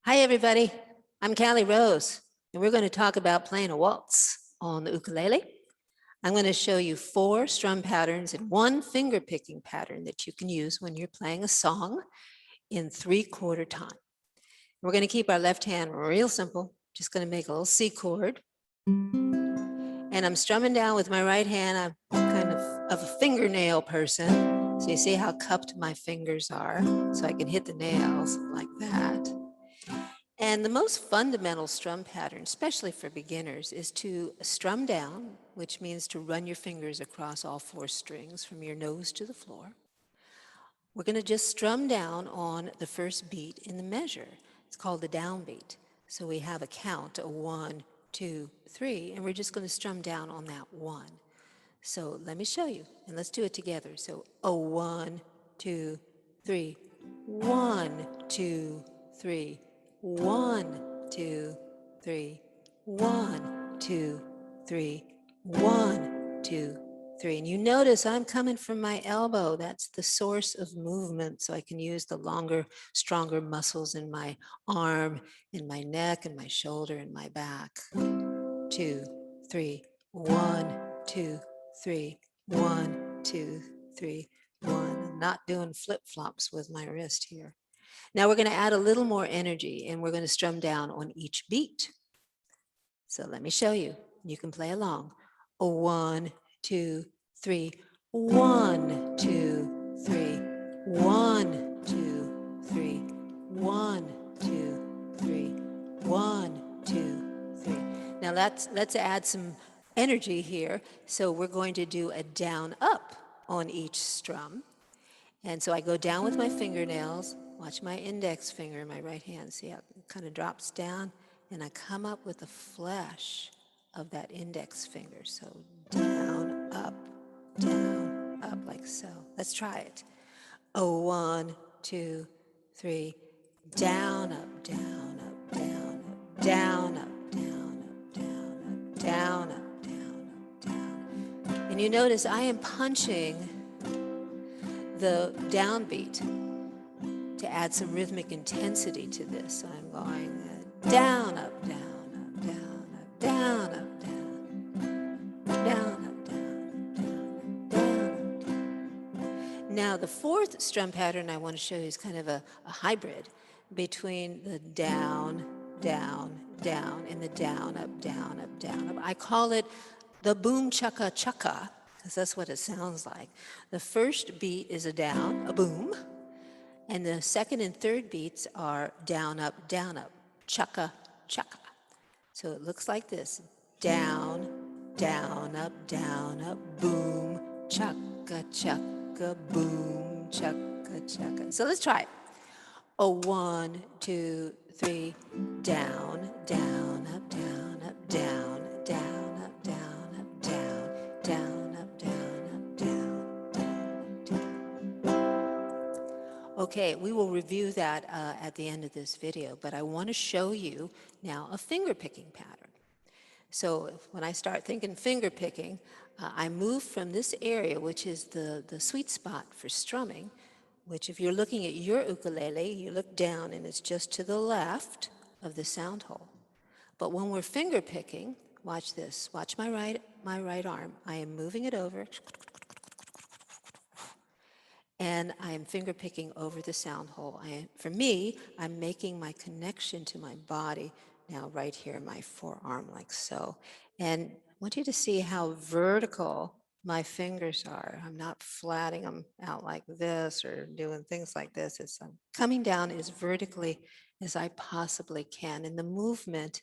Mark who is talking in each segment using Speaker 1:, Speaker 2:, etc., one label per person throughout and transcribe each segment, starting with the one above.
Speaker 1: Hi, everybody. I'm Cali Rose, and we're going to talk about playing a waltz on the ukulele. I'm going to show you 4 strum patterns and 1 finger picking pattern that you can use when you're playing a song in 3/4 time. We're going to keep our left hand real simple, just going to make a little C chord. And I'm strumming down with my right hand. I'm kind of a fingernail person. So you see how cupped my fingers are, so I can hit the nails like that. And the most fundamental strum pattern, especially for beginners, is to strum down, which means to run your fingers across all 4 strings from your nose to the floor. We're going to just strum down on the first beat in the measure. It's called the downbeat. So we have a count, a 1, 2, 3, and we're just going to strum down on that 1. So let me show you, and let's do it together. So a 1, 2, 3, 1, 2, 3, 1, 2, 3, 1, 2, 3, 1, 2, 3. And you notice I'm coming from my elbow. That's the source of movement. So I can use the longer, stronger muscles in my arm, in my neck, and my shoulder, and my back. 2, 3, 1, 2, 3, 1, 2, 3, 1. I'm not doing flip-flops with my wrist here. Now we're going to add a little more energy, and we're going to strum down on each beat. So let me show you. You can play along. 1, 2, 3, 1, 2, 3, 1, 2, 3, 1, 2, 3, 1, 2, 3. Now let's add some energy here. So we're going to do a down up on each strum. And so I go down with my fingernails, watch my index finger in my right hand, see how it kind of drops down, and I come up with the flesh of that index finger. So down, up, like so. Let's try it. 1, 2, 3, down, up, down, up, down, up, down, up, down, up, down, up, down, up, down, up, down. And you notice I am punching the downbeat to add some rhythmic intensity to this. So I'm going down, up, down, up, down, up, down, up, down, down, up, down, down, down, down. Now the 4th strum pattern I want to show you is kind of a hybrid between the down, down, down, and the down, up, down, up, down, up. I call it the boom chaka chaka, because that's what it sounds like. The first beat is a down, a boom, and the second and third beats are down, up, chaka, chaka. So it looks like this: down, down, up, boom, chaka, chaka, boom, chaka, chaka. So let's try it. 1, 2, 3, down, down, up, down, up, down, down, up, down, up, down, down, up, down, up, down, down, down. Okay, we will review that at the end of this video, but I want to show you now a finger picking pattern. So when I start thinking finger picking, I move from this area, which is the sweet spot for strumming, which if you're looking at your ukulele, you look down and it's just to the left of the sound hole. But when we're finger picking, watch this. Watch my right arm. I am moving it over, and I am finger picking over the sound hole. For me, I'm making my connection to my body now right here in my forearm, like so. And I want you to see how vertical my fingers are. I'm not flatting them out like this or doing things like this. It's coming down as vertically as I possibly can. And the movement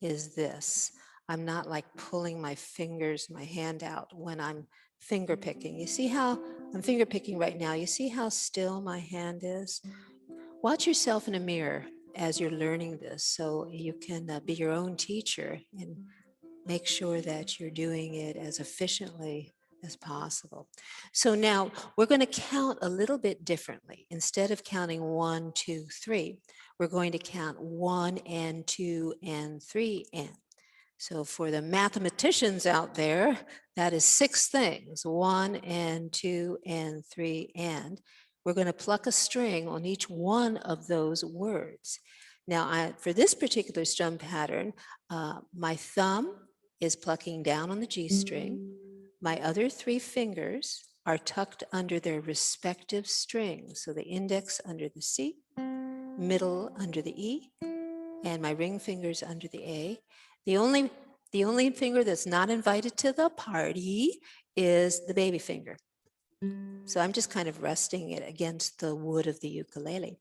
Speaker 1: is this. I'm not like pulling my fingers, my hand out when I'm finger picking. You see how I'm finger picking right now? You see how still my hand is? Watch yourself in a mirror as you're learning this so you can be your own teacher and make sure that you're doing it as efficiently as possible. So now we're going to count a little bit differently. Instead of counting 1, 2, 3, we're going to count 1 and 2 and 3 and. So for the mathematicians out there, that is 6 things: 1 and 2 and 3 and. We're going to pluck a string on each one of those words. Now, for this particular strum pattern, my thumb is plucking down on the G string. My other 3 fingers are tucked under their respective strings. So the index under the C, middle under the E, and my ring fingers under the A. The only finger that's not invited to the party is the baby finger. So I'm just kind of resting it against the wood of the ukulele.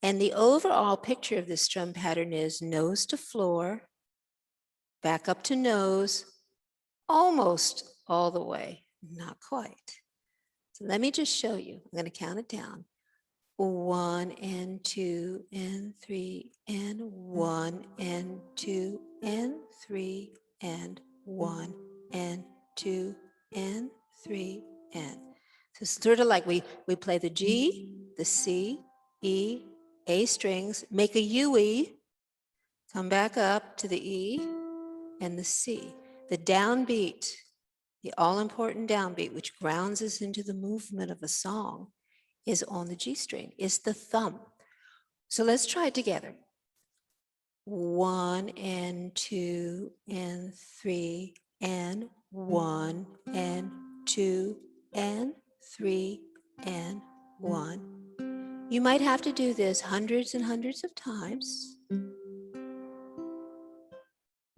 Speaker 1: And the overall picture of this strum pattern is nose to floor, back up to nose, almost all the way, not quite. So let me just show you. I'm going to count it down. 1 and 2 and 3 and 1 and 2 and 3 and 1 and 2 and 3 and. So it's sort of like we play the G, the C, E, A strings, make a UE, come back up to the E and the C. The downbeat, the all-important downbeat, which grounds us into the movement of a song, is on the G string, is the thumb. So let's try it together. 1 and 2 and 3 and 1 and 2 and 3 and 1. You might have to do this hundreds and hundreds of times.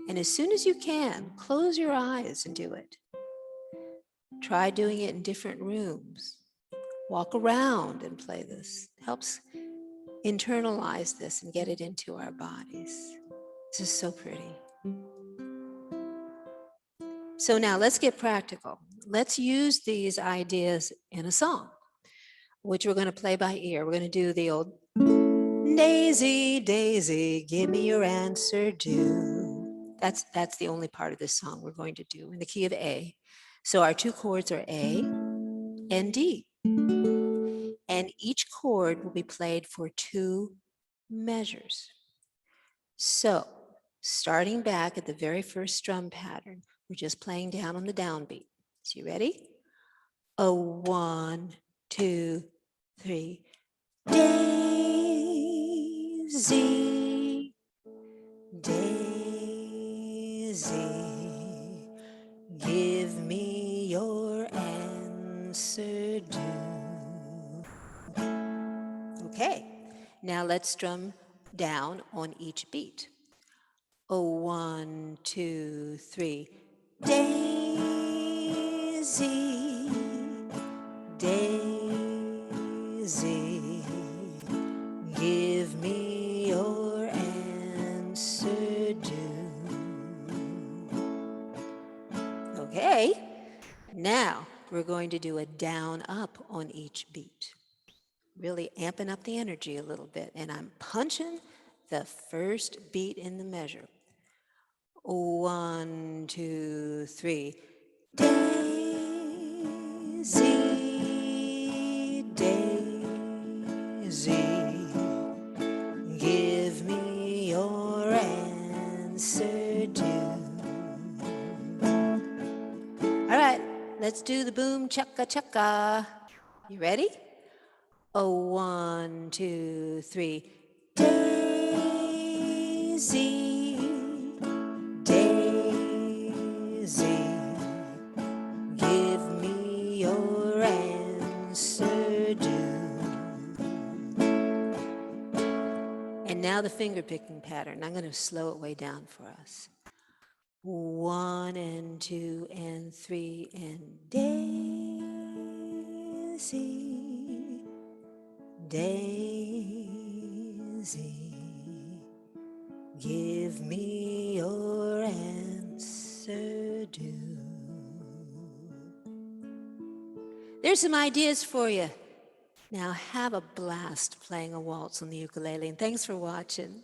Speaker 1: And as soon as you can, close your eyes and do it. Try doing it in different rooms. Walk around and play this. Helps internalize this and get it into our bodies. This is so pretty. So now let's get practical. Let's use these ideas in a song, which we're going to play by ear. We're going to do the old Daisy, Daisy, give me your answer due. That's the only part of this song we're going to do in the key of A. So our 2 chords are A and D. And each chord will be played for 2 measures. So starting back at the very first strum pattern, we're just playing down on the downbeat. So you ready? 1, 2, 3. Daisy, Daisy, give me your answer due. Okay, now let's strum down on each beat. 1, 2, 3. Daisy, Daisy, give me your answer due. Okay, now we're going to do a down up on each beat. Really amping up the energy a little bit. And I'm punching the first beat in the measure. 1, 2, 3. Daisy, Daisy, give me your answer due. All right, let's do the boom chaka chaka. You ready? 1, 2, 3. Daisy, Daisy, give me your answer due. And now the finger picking pattern. I'm going to slow it way down for us. 1 and 2 and 3 and Daisy, Daisy, give me your answer due. There's some ideas for you. Now have a blast playing a waltz on the ukulele, and thanks for watching.